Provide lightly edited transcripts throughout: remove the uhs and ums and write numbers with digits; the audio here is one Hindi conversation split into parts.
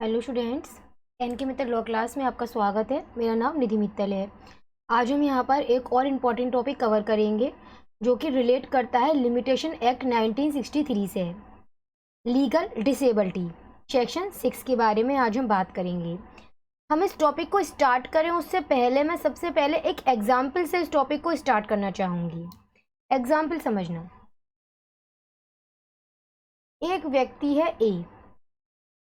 हेलो स्टूडेंट्स, एन के मित्तल लॉ क्लास में आपका स्वागत है। मेरा नाम निधि मित्तल है। आज हम यहाँ पर एक और इम्पॉर्टेंट टॉपिक कवर करेंगे जो कि रिलेट करता है लिमिटेशन एक्ट 1963 से। लीगल डिसेबिलिटी सेक्शन 6 के बारे में आज हम बात करेंगे। हम इस टॉपिक को स्टार्ट करें उससे पहले मैं सबसे पहले एक एग्जाम्पल से इस टॉपिक को स्टार्ट करना चाहूँगी। एग्जाम्पल समझना। एक व्यक्ति है ए,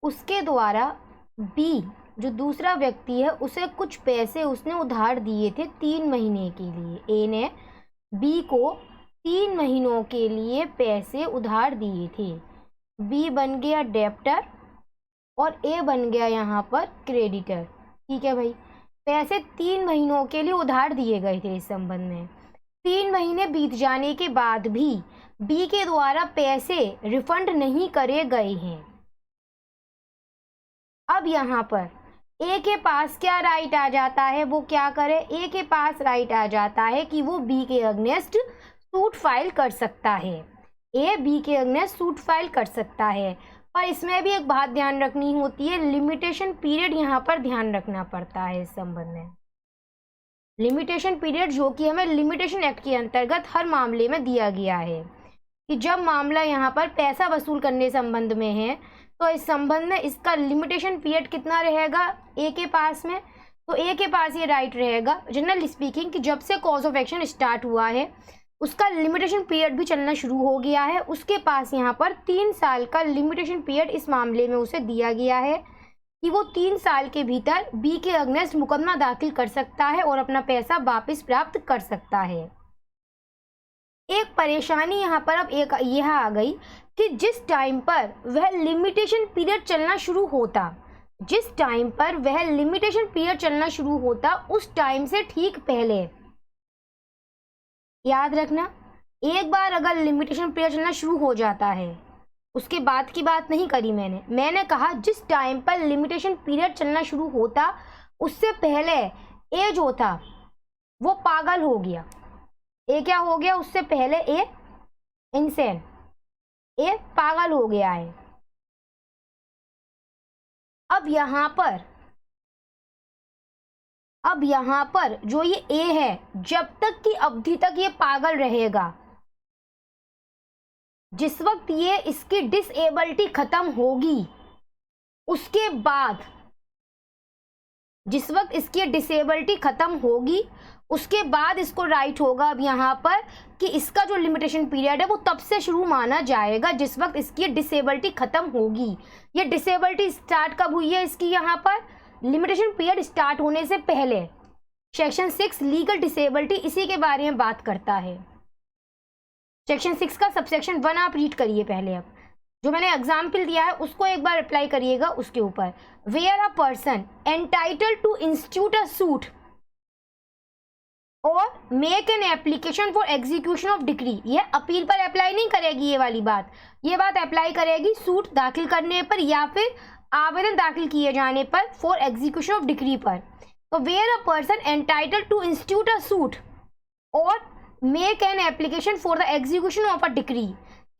उसके द्वारा बी जो दूसरा व्यक्ति है उसे कुछ पैसे उसने उधार दिए थे 3 महीने के लिए। ए ने बी को 3 महीनों के लिए पैसे उधार दिए थे। बी बन गया डेब्टर और ए बन गया यहाँ पर क्रेडिटर। ठीक है भाई, पैसे 3 महीनों के लिए उधार दिए गए थे। इस संबंध में 3 महीने बीत जाने के बाद भी बी के द्वारा पैसे रिफंड नहीं करे गए हैं। अब यहाँ पर ए के पास क्या राइट आ जाता है, वो क्या करे, ए के पास राइट आ जाता है कि वो बी के अगेंस्ट सूट फाइल कर सकता है। ए बी के अगेंस्ट सूट फाइल कर सकता है, पर इसमें भी एक बात ध्यान रखनी होती है, लिमिटेशन पीरियड यहाँ पर ध्यान रखना पड़ता है। इस संबंध में लिमिटेशन पीरियड जो कि हमें लिमिटेशन एक्ट के अंतर्गत हर मामले में दिया गया है कि जब मामला यहाँ पर पैसा वसूल करने संबंध में है तो इस संबंध में इसका लिमिटेशन पीरियड कितना रहेगा ए के पास में। तो ए के पास ये राइट रहेगा जनरल स्पीकिंग कि जब से कॉज ऑफ एक्शन स्टार्ट हुआ है उसका लिमिटेशन पीरियड भी चलना शुरू हो गया है। उसके पास यहाँ पर 3 साल का लिमिटेशन पीरियड इस मामले में उसे दिया गया है कि वो 3 साल के भीतर बी के अगेंस्ट मुकदमा दाखिल कर सकता है और अपना पैसा वापस प्राप्त कर सकता है। एक परेशानी यहाँ पर अब एक यह आ गई कि जिस टाइम पर वह लिमिटेशन पीरियड चलना शुरू होता उस टाइम से ठीक पहले, याद रखना, एक बार अगर लिमिटेशन पीरियड चलना शुरू हो जाता है, उसके बाद की बात नहीं करी मैंने कहा जिस टाइम पर लिमिटेशन पीरियड चलना शुरू होता उससे पहले ए जो था वो पागल हो गया। ए क्या हो गया, उससे पहले ए इंसेन, ए पागल हो गया है। अब यहां पर जो ये ए है जब तक की अवधि तक ये पागल रहेगा, जिस वक्त ये इसकी डिसेबिलिटी खत्म होगी उसके बाद, जिस वक्त इसकी डिसेबिलिटी खत्म होगी उसके बाद इसको राइट होगा अब यहाँ पर कि इसका जो लिमिटेशन पीरियड है वो तब से शुरू माना जाएगा जिस वक्त इसकी डिसेबिलिटी खत्म होगी। ये डिसेबिलिटी स्टार्ट कब हुई है इसकी, यहाँ पर लिमिटेशन पीरियड स्टार्ट होने से पहले। सेक्शन 6 लीगल डिसेबिलिटी इसी के बारे में बात करता है। सेक्शन 6 का सबसेक्शन 1 आप रीड करिए पहले। अब जो मैंने एग्जाम्पल दिया है उसको एक बार अप्लाई करिएगा उसके ऊपर। Where a person entitled to institute a suit और make an application for execution of decree. यह अपील पर अप्लाई नहीं करेगी, ये बात अप्लाई करेगी सूट दाखिल करने पर या फिर आवेदन दाखिल किए जाने पर फॉर एग्जीक्यूशन ऑफ डिक्री पर। तो where a person entitled to institute a suit और make an application for the execution of a decree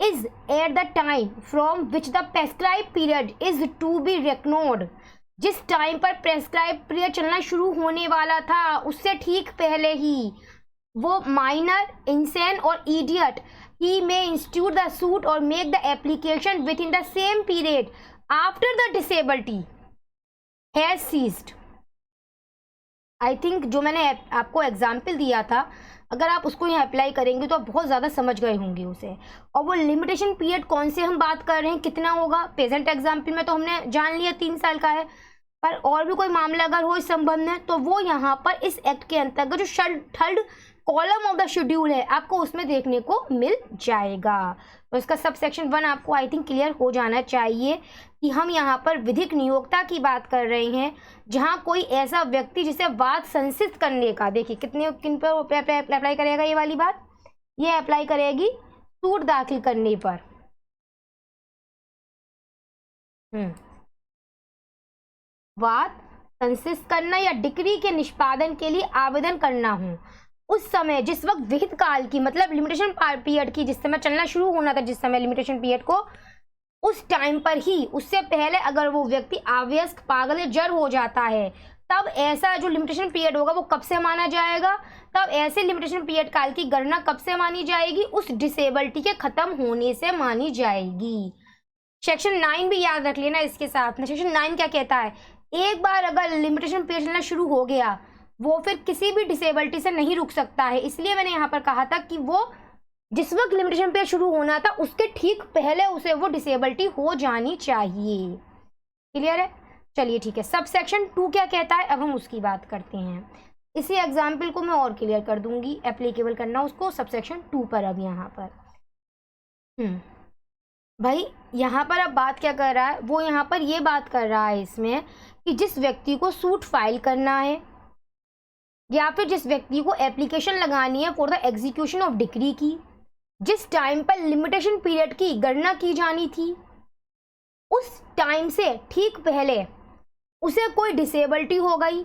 is at the time from which the prescribed period is to be reckoned। जिस टाइम पर प्रेस्क्राइब पीरियड चलना शुरू होने वाला था उससे ठीक पहले ही वो माइनर, इंसेन और इडियट ही मे इंस्टीट्यूट द सूट और make the application within the same period after the disability has ceased. I think जो मैंने आपको एग्जाम्पल दिया था अगर आप उसको यहाँ अप्लाई करेंगे तो आप बहुत ज़्यादा समझ गए होंगे उसे। और वो लिमिटेशन पीरियड कौन से हम बात कर रहे हैं, कितना होगा, प्रेजेंट एग्जाम्पल में तो हमने जान लिया 3 साल का है, पर और भी कोई मामला अगर हो इस संबंध में तो वो यहाँ पर इस एक्ट के अंतर्गत जो third column of the schedule है आपको उसमें देखने को मिल जाएगा। तो इसका सब सेक्शन 1 आपको आई थिंक क्लियर हो जाना चाहिए कि हम यहाँ पर विधिक नियोक्ता की बात कर रहे हैं जहाँ कोई ऐसा व्यक्ति जिसे वाद संसिद्ध करने का, देखिए किन पर अप्लाई करेगा ये वाली बात, ये अप्लाई करेगी सूट दाखिल करने पर। वाद संसिद्ध करना या डिक्री के निष्पादन के लिए आवेदन करना हो उस समय जिस वक्त विहित काल की, मतलब लिमिटेशन पीरियड की, जिस समय चलना शुरू होना था, जिस समय लिमिटेशन पीरियड को उस टाइम पर ही, उससे पहले अगर वो व्यक्ति अवयस्क, पागल या जड़ हो जाता है, तब ऐसा जो लिमिटेशन पीरियड होगा वो कब से माना जाएगा, तब ऐसे लिमिटेशन पीरियड काल की गणना कब से मानी जाएगी, उस डिसेबिलिटी के खत्म होने से मानी जाएगी। सेक्शन 9 भी याद रख लेना इसके साथ में। सेक्शन 9 क्या कहता है, एक बार अगर लिमिटेशन पीरियड चलना शुरू हो गया, वो फिर किसी भी डिसेबिलिटी से नहीं रुक सकता है। इसलिए मैंने यहाँ पर कहा था कि वो जिस वक्त लिमिटेशन पीरियड शुरू होना था उसके ठीक पहले उसे वो डिसेबिलिटी हो जानी चाहिए। क्लियर है? चलिए ठीक है। सब सेक्शन 2 क्या कहता है, अब हम उसकी बात करते हैं। इसी एग्जाम्पल को मैं और क्लियर कर दूंगी, एप्लीकेबल करना उसको सब सेक्शन 2 पर। अब यहाँ पर भाई यहाँ पर अब बात क्या कर रहा है, वो यहाँ पर ये बात कर रहा है इसमें कि जिस व्यक्ति को सूट फाइल करना है या फिर जिस व्यक्ति को एप्लीकेशन लगानी है for the execution of decree की, जिस टाइम पर लिमिटेशन पीरियड की गणना की जानी थी, उस टाइम से ठीक पहले उसे कोई डिसेबिलिटी हो गई,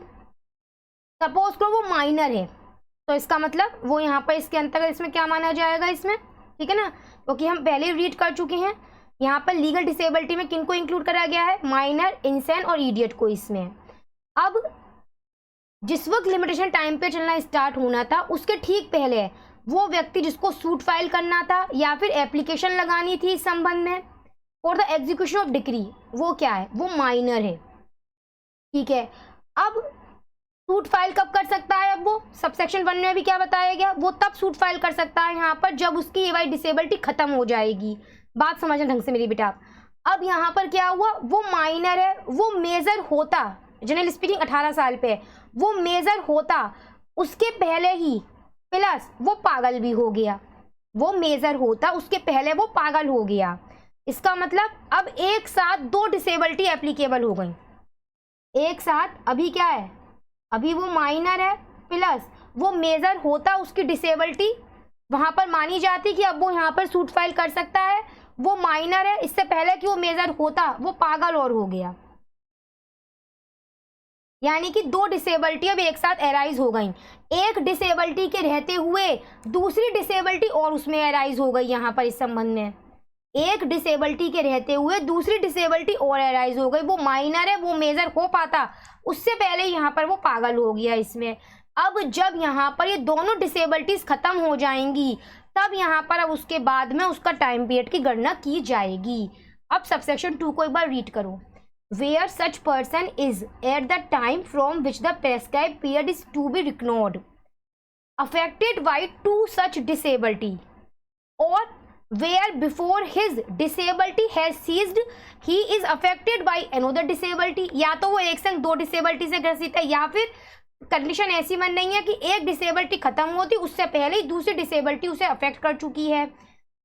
सपोज करो वो माइनर है, तो इसका मतलब वो यहाँ पर इसके अंतर्गत इसमें क्या माना जाएगा इसमें, ठीक है ना, क्योंकि हम पहले रीड कर चुके हैं। यहाँ पर लीगल डिसेबिलिटी में किनको इंक्लूड करा गया है, माइनर, इंसेन और इडियट को इसमें। अब जिस वक्त लिमिटेशन टाइम पे चलना स्टार्ट होना था उसके ठीक पहले वो व्यक्ति जिसको सूट फाइल करना था या फिर एप्लीकेशन लगानी थी इस संबंध में for the execution of decree, वो क्या है, वो माइनर है। ठीक है, अब सूट फाइल कब कर सकता है, अब वो सबसेक्शन 1 में भी क्या बताया गया, वो तब सूट फाइल कर सकता है यहाँ पर जब उसकी एवाई डिसेबिलिटी खत्म हो जाएगी। बात समझना ढंग से मेरी बेटा। अब यहाँ पर क्या हुआ, वो माइनर है, वो मेजर होता, जनरल स्पीकिंग 18 साल पे, वो मेजर होता उसके पहले ही, प्लस वो पागल भी हो गया, वो मेजर होता उसके पहले वो पागल हो गया। इसका मतलब अब एक साथ 2 डिसेबिलिटी एप्लीकेबल हो गई एक साथ। अभी क्या है, अभी वो माइनर है प्लस वो मेजर होता, उसकी डिसेबिलिटी वहां पर मानी जाती कि अब वो यहाँ पर सूट फाइल कर सकता है। वो माइनर है, इससे पहले कि वो मेजर होता वो पागल और हो गया, यानी कि 2 डिसेबिलिटी अब एक साथ एराइज हो गई। एक डिसेबिलिटी के रहते हुए दूसरी डिसेबिलिटी और उसमें एराइज हो गई। यहाँ पर इस संबंध में एक डिसेबिलिटी के रहते हुए दूसरी डिसेबिलिटी और एराइज हो गई। वो माइनर है, वो मेजर हो पाता उससे पहले यहाँ पर वो पागल हो गया इसमें। अब जब यहाँ पर ये दोनों डिसेबिलिटीज खत्म हो जाएंगी तब यहाँ पर अब उसके बाद में उसका टाइम पीरियड की गणना की जाएगी। अब सबसेक्शन 2 को एक बार रीड करो। Where such person is at the time from which the prescribed period is to be reckoned, affected by 2 such disability, or where before his disability has ceased he is affected by another disability। या तो वो एक संग 2 डिसेबिलिटी से ग्रसित है या फिर कंडीशन ऐसी बन रही है कि एक डिसेबिलिटी खत्म होती उससे पहले ही दूसरी डिसेबिलिटी उसे अफेक्ट कर चुकी है,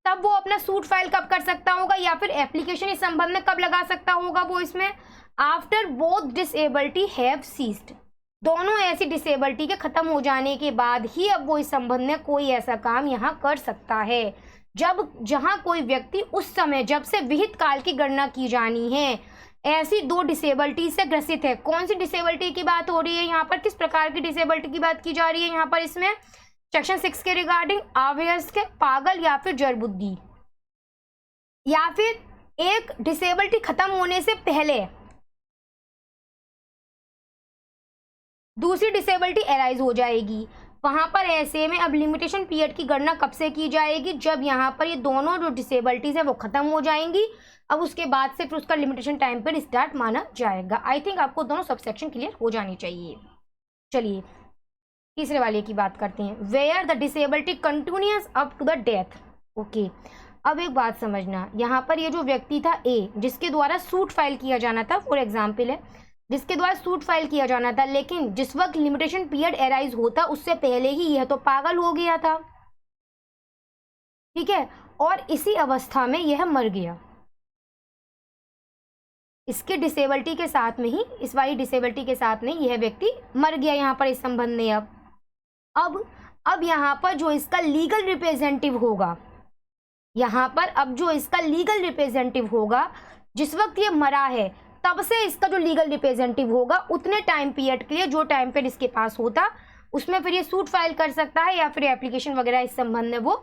तब वो अपना सूट फाइल कब कर सकता होगा या फिर एप्लीकेशन इस संबंध में कब लगा सकता होगा वो इसमें, after both disability have ceased. दोनों ऐसी डिसेबिलिटी के खत्म हो जाने के बाद ही अब वो इस संबंध में कोई ऐसा काम यहाँ कर सकता है जब जहाँ कोई व्यक्ति उस समय जब से विहित काल की गणना की जानी है ऐसी 2 डिसेबिलिटी से ग्रसित है। कौन सी डिसेबिलिटी की बात हो रही है यहाँ पर, किस प्रकार की डिसेबिलिटी की बात की जा रही है यहाँ पर इसमें, सेक्शन 6 के रिगार्डिंग अवयस्क, पागल या फिर जड़ बुद्धि, या फिर एक डिसेबिलिटी खत्म होने से पहले दूसरी डिसेबिलिटी एराइज हो जाएगी। वहां पर ऐसे में अब लिमिटेशन पीरियड की गणना कब से की जाएगी, जब यहाँ पर ये दोनों जो डिसेबिलिटीज है वो खत्म हो जाएंगी। अब उसके बाद से फिर उसका लिमिटेशन टाइम पर स्टार्ट माना जाएगा। आई थिंक आपको दोनों सबसेक्शन क्लियर हो जानी चाहिए। चलिए तीसरे वाले की बात करते हैं, where the disability continuous up to the death. Okay, अब एक बात समझना, यहाँ पर ये जो व्यक्ति था ए, जिसके द्वारा सूट फाइल किया जाना था, फॉर एग्जाम्पल है, जिसके द्वारा सूट फाइल किया जाना था, लेकिन जिस वक्त लिमिटेशन पीरियड एराइज होता उससे पहले ही यह तो पागल हो गया था, ठीक है, और इसी अवस्था में यह मर गया। इसके डिसेबिलिटी के साथ में ही, इस वाली डिसेबिलिटी के साथ में यह व्यक्ति मर गया यहाँ पर इस संबंध में। अब यहाँ पर जो इसका लीगल रिप्रेजेंटेटिव होगा, यहाँ पर अब जो इसका लीगल रिप्रेजेंटेटिव होगा, जिस वक्त ये मरा है तब से इसका जो लीगल रिप्रेजेंटेटिव होगा उतने टाइम पीरियड के लिए जो टाइम पीरियड इसके पास होता उसमें फिर ये सूट फाइल कर सकता है या फिर एप्लीकेशन वगैरह इस संबंध में वो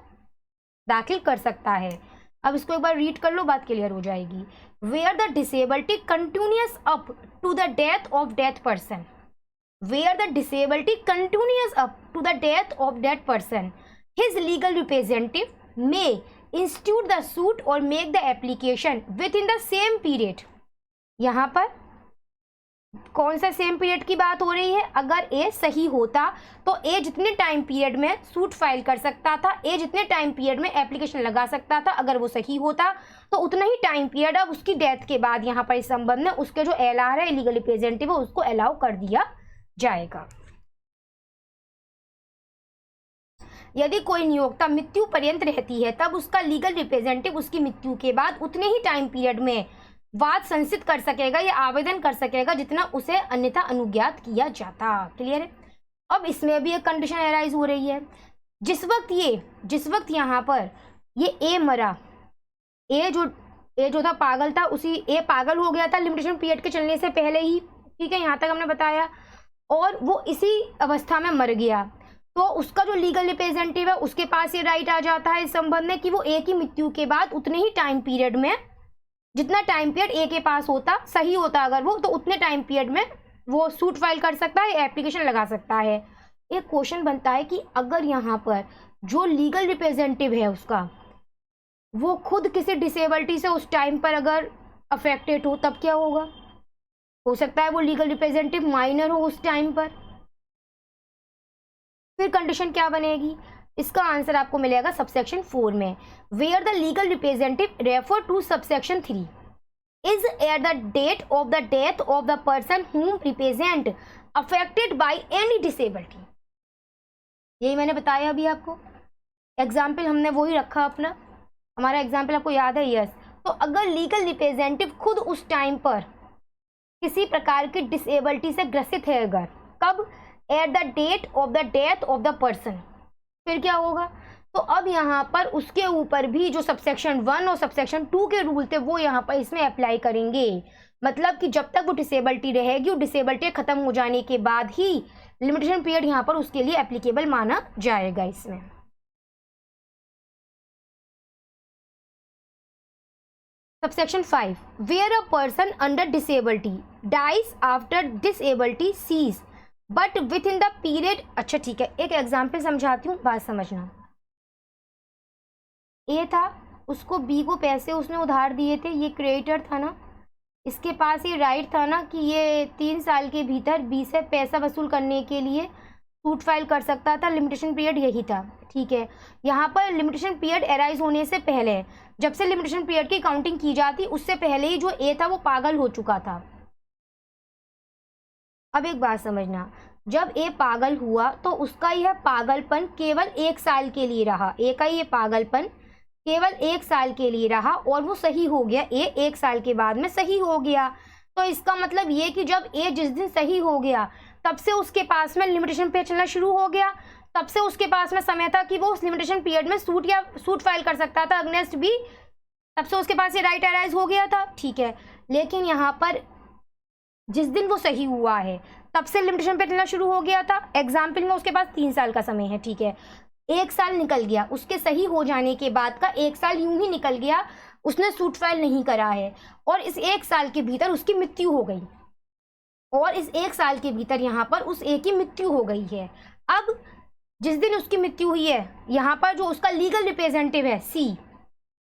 दाखिल कर सकता है। अब इसको एक बार रीड कर लो, बात क्लियर हो जाएगी। Where the disability continuous up to the death of death person, where the disability continuous up to the death of death person, his legal representative may institute the suit और make the application within the same period. यहाँ पर कौन सा सेम पीरियड की बात हो रही है? अगर ए सही होता तो ए जितने टाइम पीरियड में सूट फाइल कर सकता था, ए जितने टाइम पीरियड में एप्लीकेशन लगा सकता था, अगर वो सही होता तो उतना ही टाइम पीरियड अब उसकी डेथ के बाद यहाँ पर इस संबंध में उसके जो एलआर है, लीगल रिप्रेजेंटेटिव है, उसको अलाउ कर दिया जाएगा। यदि कोई नियोक्ता मृत्यु पर्यंत रहती है तब उसका लीगल रिप्रेजेंटेटिव उसकी मृत्यु के बाद उतने ही टाइम पीरियड में वाद संचित कर सकेगा या आवेदन कर सकेगा जितना उसे अन्यथा अनुज्ञात किया जाता। क्लियर है? अब इसमें भी एक कंडीशन एराइज हो रही है। जिस वक्त यहाँ पर ये ए मरा, ए जो था पागल था, उसी ए पागल हो गया था लिमिटेशन पीरियड के चलने से पहले ही, ठीक है, यहाँ तक हमने बताया, और वो इसी अवस्था में मर गया तो उसका जो लीगल रिप्रेजेंटेटिव है उसके पास ये राइट आ जाता है इस संबंध में कि वो ए की मृत्यु के बाद उतने ही टाइम पीरियड में, जितना टाइम पीरियड ए के पास होता, सही होता अगर वो, तो उतने टाइम पीरियड में वो सूट फाइल कर सकता है, एप्लीकेशन लगा सकता है। एक क्वेश्चन बनता है कि अगर यहाँ पर जो लीगल रिप्रेजेंटेटिव है उसका वो खुद किसी डिसेबिलिटी से उस टाइम पर अगर अफेक्टेड हो तब क्या होगा? हो सकता है वो लीगल रिप्रेजेंटेटिव माइनर हो उस टाइम पर, फिर कंडीशन क्या बनेगी? इसका आंसर आपको मिलेगा सबसेक्शन 4 में। Where the legal representative refer to subsection 3 is at the date of the death of the person whom represent affected by any disability. यही मैंने बताया अभी आपको, एग्जाम्पल हमने वही रखा अपना, हमारा एग्जाम्पल आपको याद है? यस। तो अगर लीगल रिप्रेजेंटेटिव खुद उस टाइम पर किसी प्रकार की डिसेबिलिटी से ग्रसित है, अगर कब? At the date of the death of the person, फिर क्या होगा? तो अब यहाँ पर उसके ऊपर भी जो सबसेक्शन 1 और सबसेक्शन 2 के रूल थे वो यहाँ पर इसमें अप्लाई करेंगे। मतलब कि जब तक वो डिसेबिलिटी रहेगी, वो डिसेबिलिटी खत्म हो जाने के बाद ही लिमिटेशन पीरियड यहाँ पर उसके लिए एप्लीकेबल माना जाएगा। इसमें subsection 5 where a person under disability dies after disability cease but within the period. अच्छा ठीक है, एक एग्जाम्पल समझाती हूँ, बात समझना। ए था, उसको बी को पैसे उसने उधार दिए थे, ये क्रेडिटर था ना, इसके पास ये राइट था ना कि ये 3 साल के भीतर बी से पैसा वसूल करने के लिए सूट फाइल कर सकता था, लिमिटेशन पीरियड यही था। ठीक है, यहाँ पर लिमिटेशन पीरियड एराइज होने से पहले, जब से लिमिटेशन पीरियड की काउंटिंग की जाती उससे पहले ही जो ए था वो पागल हो चुका था। अब एक बात समझना, जब ए पागल हुआ तो उसका यह पागलपन केवल 1 साल के लिए रहा, ए का ये पागलपन केवल 1 साल के लिए रहा और वो सही हो गया, ए 1 साल के बाद में सही हो गया। तो इसका मतलब ये कि जब ए जिस दिन सही हो गया तब से उसके पास में लिमिटेशन पीरियड चलना शुरू हो गया, तब से उसके पास में समय था कि वो उस लिमिटेशन पीरियड में सूट फाइल कर सकता था अगेंस्ट बी, तब से उसके पास ये राइट अराइज हो गया था। ठीक है, लेकिन यहाँ पर जिस दिन वो सही हुआ है तब से लिमिटेशन पे चलना शुरू हो गया था। एग्जाम्पल में उसके पास 3 साल का समय है, ठीक है, 1 साल निकल गया, उसके सही हो जाने के बाद का 1 साल यूं ही निकल गया, उसने सूट फाइल नहीं करा है और इस 1 साल के भीतर उसकी मृत्यु हो गई, और इस 1 साल के भीतर यहाँ पर उस ए की मृत्यु हो गई है। अब जिस दिन उसकी मृत्यु हुई है, यहाँ पर जो उसका लीगल रिप्रेजेंटेटिव है सी,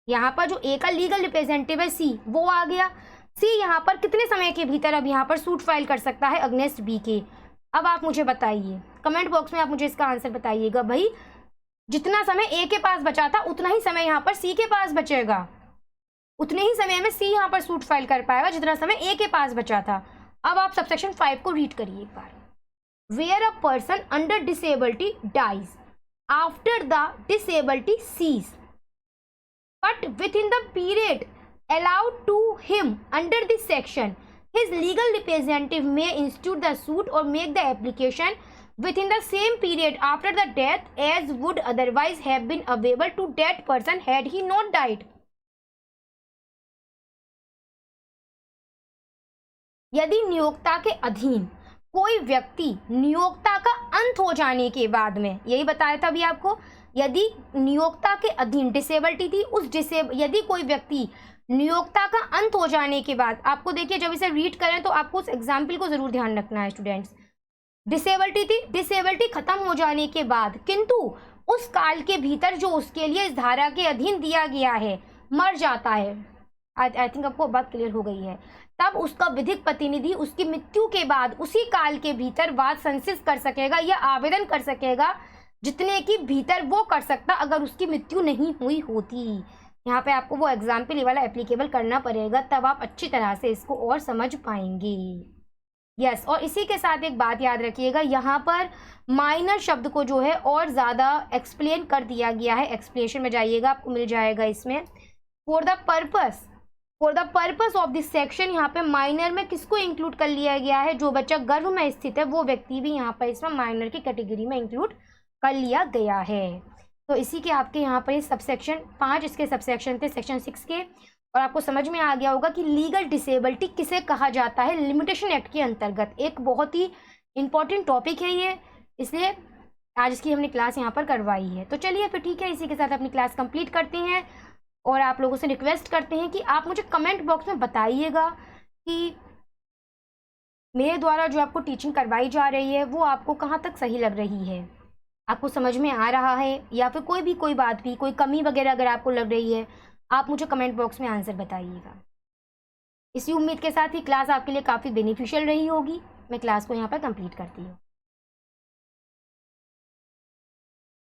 यहाँ पर जो ए का लीगल रिप्रेजेंटेटिव है सी, वो आ गया। सी यहाँ पर कितने समय के भीतर अब यहाँ पर सूट फाइल कर सकता है अगेंस्ट बी के? अब आप मुझे बताइए, कमेंट बॉक्स में आप मुझे इसका आंसर बताइएगा। भाई जितना समय ए के पास बचा था उतना ही समय यहाँ पर सी के पास बचेगा, उतने ही समय में सी यहाँ पर सूट फाइल कर पाएगा जितना समय ए के पास बचा था। अब आप सबसेक्शन 5 को रीड करिए एक बार। Where a person under disability dies after the disability cease but within the period allowed to him under this section, his legal representative may institute the suit or make the application within the same period after the death as would otherwise have been available to that person had he not died. यदि नियोक्ता के अधीन कोई व्यक्ति नियोक्ता का अंत हो जाने के बाद में, यही बताया था अभी आपको, यदि नियोक्ता के अधीन डिसेबिलिटी थी, यदि कोई व्यक्ति नियोक्ता का अंत हो जाने के बाद, आपको देखिए जब इसे रीड करें तो आपको उस एग्जाम्पल को जरूर ध्यान रखना है स्टूडेंट्स। डिसेबिलिटी थी, डिसेबिलिटी खत्म हो जाने के बाद किंतु उस काल के भीतर जो उसके लिए इस धारा के अधीन दिया गया है मर जाता है, आई थिंक आपको बात क्लियर हो गई है, तब उसका विधिक प्रतिनिधि उसकी मृत्यु के बाद उसी काल के भीतर वाद संसिद्ध कर सकेगा या आवेदन कर सकेगा, जितने की भीतर वो कर सकता अगर उसकी मृत्यु नहीं हुई होती। यहाँ पे आपको वो एग्जाम्पल ये वाला एप्लीकेबल करना पड़ेगा, तब आप अच्छी तरह से इसको और समझ पाएंगे। यस, और इसी के साथ एक बात याद रखिएगा, यहाँ पर माइनर शब्द को जो है और ज़्यादा एक्सप्लेन कर दिया गया है। एक्सप्लेनेशन में जाइएगा, आपको मिल जाएगा इसमें। For the purpose of this section, यहाँ पे माइनर में किसको इंक्लूड कर लिया गया है, जो बच्चा गर्भ में स्थित है वो व्यक्ति भी यहाँ पर इसमें माइनर की कैटेगरी में इंक्लूड कर लिया गया है। तो इसी के आपके यहाँ पर सबसेक्शन 5 इसके सबसेक्शन थे सेक्शन 6 के, और आपको समझ में आ गया होगा कि लीगल डिसेबिलिटी किसे कहा जाता है लिमिटेशन एक्ट के अंतर्गत। एक बहुत ही इंपॉर्टेंट टॉपिक है ये, इसलिए आज इसकी हमने क्लास यहाँ पर करवाई है। तो चलिए फिर ठीक है, इसी के साथ अपनी क्लास कंप्लीट करते हैं, और आप लोगों से रिक्वेस्ट करते हैं कि आप मुझे कमेंट बॉक्स में बताइएगा कि मेरे द्वारा जो आपको टीचिंग करवाई जा रही है वो आपको कहाँ तक सही लग रही है, आपको समझ में आ रहा है, या फिर कोई बात भी, कोई कमी वगैरह अगर आपको लग रही है, आप मुझे कमेंट बॉक्स में आंसर बताइएगा। इसी उम्मीद के साथ ही क्लास आपके लिए काफ़ी बेनिफिशियल रही होगी। मैं क्लास को यहाँ पर कंप्लीट करती हूँ।